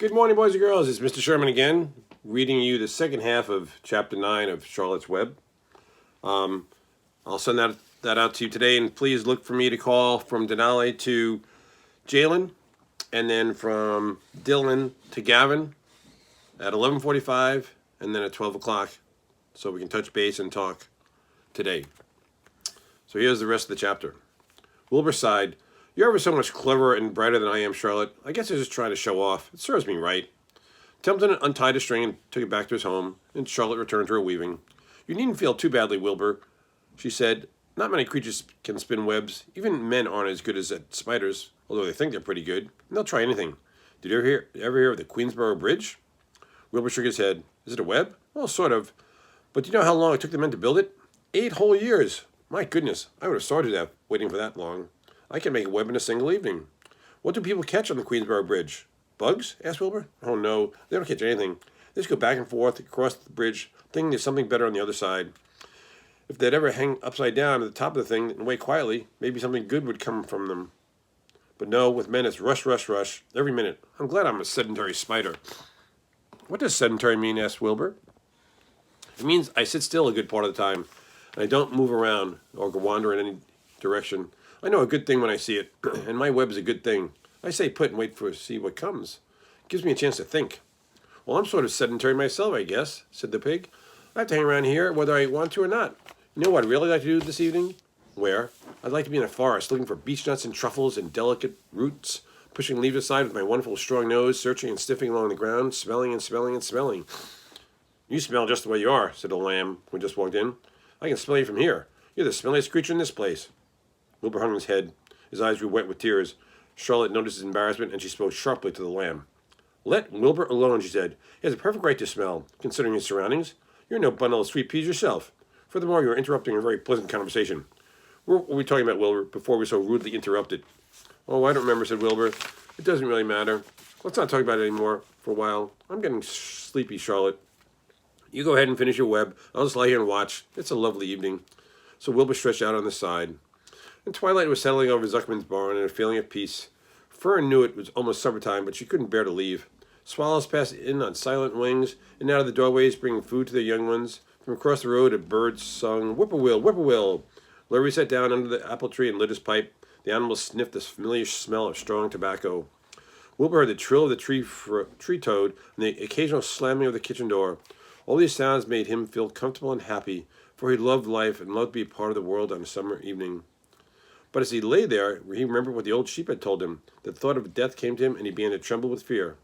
Good morning, boys and girls. It's Mr. Sherman again, reading you the second half of Chapter 9 of Charlotte's Web. I'll send that out to you today, and please look for me to call from Denali to Jalen, and then from Dylan to Gavin at 11:45, and then at 12 o'clock, so we can touch base and talk today. So here's the rest of the chapter. Wilbur sighed. You're ever so much cleverer and brighter than I am, Charlotte. I guess I was just trying to show off. It serves me right. Templeton untied a string and took it back to his home, and Charlotte returned to her weaving. You needn't feel too badly, Wilbur, she said. Not many creatures can spin webs. Even men aren't as good as at spiders, although they think they're pretty good, and they'll try anything. Did you ever hear of the Queensborough Bridge? Wilbur shook his head. Is it a web? Well, sort of. But do you know how long it took the men to build it? 8 whole years. My goodness, I would have started out waiting for that long. I can make a web in a single evening. What do people catch on the Queensborough Bridge? Bugs? Asked Wilbur. Oh, no, they don't catch anything. They just go back and forth across the bridge, thinking there's something better on the other side. If they'd ever hang upside down at the top of the thing and wait quietly, maybe something good would come from them. But no, with men it's rush, rush, rush, every minute. I'm glad I'm a sedentary spider. What does sedentary mean? Asked Wilbur. It means I sit still a good part of the time, and I don't move around or go wander in any direction. I know a good thing when I see it, and my web is a good thing. I stay put and wait to see what comes. It gives me a chance to think. Well, I'm sort of sedentary myself, I guess, said the pig. I have to hang around here whether I want to or not. You know what I'd really like to do this evening? Where? I'd like to be in a forest looking for beech nuts and truffles and delicate roots, pushing leaves aside with my wonderful strong nose, searching and sniffing along the ground, smelling and smelling and smelling. You smell just the way you are, said the lamb who just walked in. I can smell you from here. You're the smelliest creature in this place. Wilbur hung his head. His eyes grew wet with tears. Charlotte noticed his embarrassment, and she spoke sharply to the lamb. Let Wilbur alone, she said. He has a perfect right to smell, considering his surroundings. You're no bundle of sweet peas yourself. Furthermore, you're interrupting a very pleasant conversation. What were we talking about, Wilbur, before we were so rudely interrupted? Oh, I don't remember, said Wilbur. It doesn't really matter. Let's not talk about it anymore for a while. I'm getting sleepy, Charlotte. You go ahead and finish your web. I'll just lie here and watch. It's a lovely evening. So Wilbur stretched out on the side. And twilight was settling over Zuckerman's barn and a feeling of peace. Fern knew it was almost suppertime, but she couldn't bear to leave. Swallows passed in on silent wings, and out of the doorways bringing food to their young ones. From across the road, a bird sung, Whippoorwill, whippoorwill. Larry sat down under the apple tree and lit his pipe. The animal sniffed the familiar smell of strong tobacco. Wilbur heard the trill of the tree toad and the occasional slamming of the kitchen door. All these sounds made him feel comfortable and happy, for he loved life and loved to be a part of the world on a summer evening. But as he lay there, he remembered what the old sheep had told him. The thought of death came to him, and he began to tremble with fear.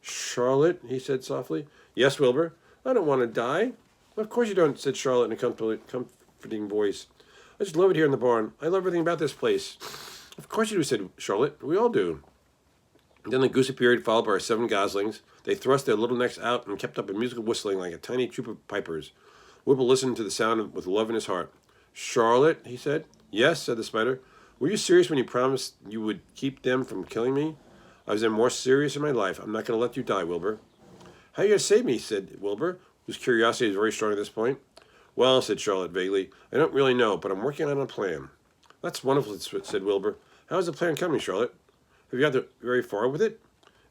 Charlotte, he said softly. Yes, Wilbur. I don't want to die. Of course you don't, said Charlotte in a comforting voice. I just love it here in the barn. I love everything about this place. Of course you do, said Charlotte. We all do. Then the goose appeared, followed by our 7 goslings. They thrust their little necks out and kept up a musical whistling like a tiny troop of pipers. Wilbur listened to the sound with love in his heart. Charlotte, he said. Yes, said the spider. Were you serious when you promised you would keep them from killing me? I was more serious in my life. I'm not going to let you die, Wilbur. How are you going to save me, said Wilbur, whose curiosity was very strong at this point. Well, said Charlotte vaguely, I don't really know, but I'm working on a plan. That's wonderful, said Wilbur. How is the plan coming, Charlotte? Have you got very far with it?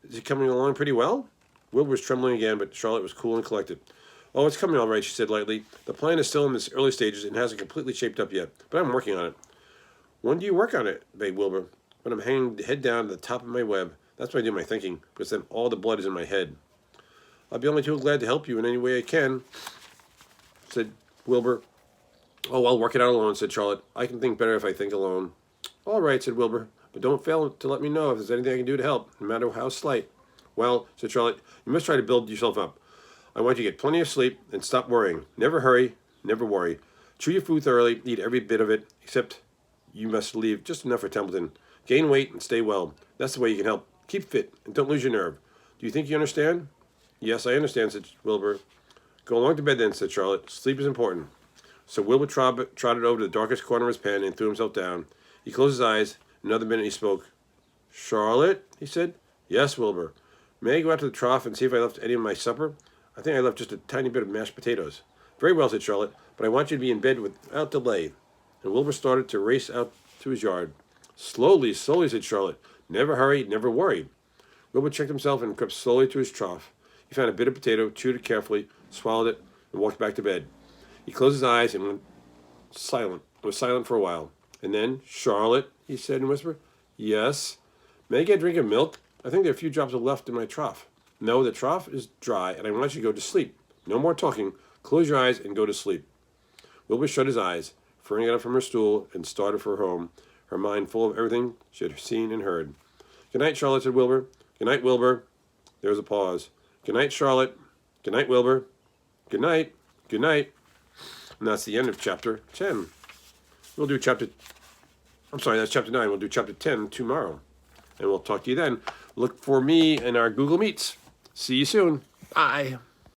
Is it coming along pretty well? Wilbur was trembling again, but Charlotte was cool and collected. Oh, it's coming all right, she said lightly. The plan is still in its early stages and hasn't completely shaped up yet, but I'm working on it. When do you work on it? Begged Wilbur. When I'm hanging head down to the top of my web. That's when I do my thinking, because then all the blood is in my head. I'll be only too glad to help you in any way I can, said Wilbur. Oh, I'll work it out alone, said Charlotte. I can think better if I think alone. All right, said Wilbur, but don't fail to let me know if there's anything I can do to help, no matter how slight. Well, said Charlotte, you must try to build yourself up. I want you to get plenty of sleep and stop worrying. Never hurry, never worry. Chew your food thoroughly, eat every bit of it, except you must leave just enough for Templeton. Gain weight and stay well. That's the way you can help. Keep fit and don't lose your nerve. Do you think you understand? Yes, I understand, said Wilbur. Go along to bed then, said Charlotte. Sleep is important. So Wilbur trotted over to the darkest corner of his pen and threw himself down. He closed his eyes. Another minute he spoke. Charlotte, he said. Yes, Wilbur. May I go out to the trough and see if I left any of my supper? I think I left just a tiny bit of mashed potatoes. Very well, said Charlotte, but I want you to be in bed without delay. And Wilbur started to race out to his yard. Slowly, slowly, said Charlotte. Never hurry, never worry. Wilbur checked himself and crept slowly to his trough. He found a bit of potato, chewed it carefully, swallowed it, and walked back to bed. He closed his eyes and was silent for a while. And then, Charlotte, he said in a whisper. Yes? May I get a drink of milk? I think there are a few drops left in my trough. No, the trough is dry, and I want you to go to sleep. No more talking. Close your eyes and go to sleep. Wilbur shut his eyes. Fern got up from her stool and started for her home, her mind full of everything she had seen and heard. Good night, Charlotte, said Wilbur. Good night, Wilbur. There was a pause. Good night, Charlotte. Good night, Wilbur. Good night. Good night. And that's the end of chapter 10. We'll do that's chapter 9. We'll do chapter 10 tomorrow. And we'll talk to you then. Look for me in our Google Meets. See you soon. Bye.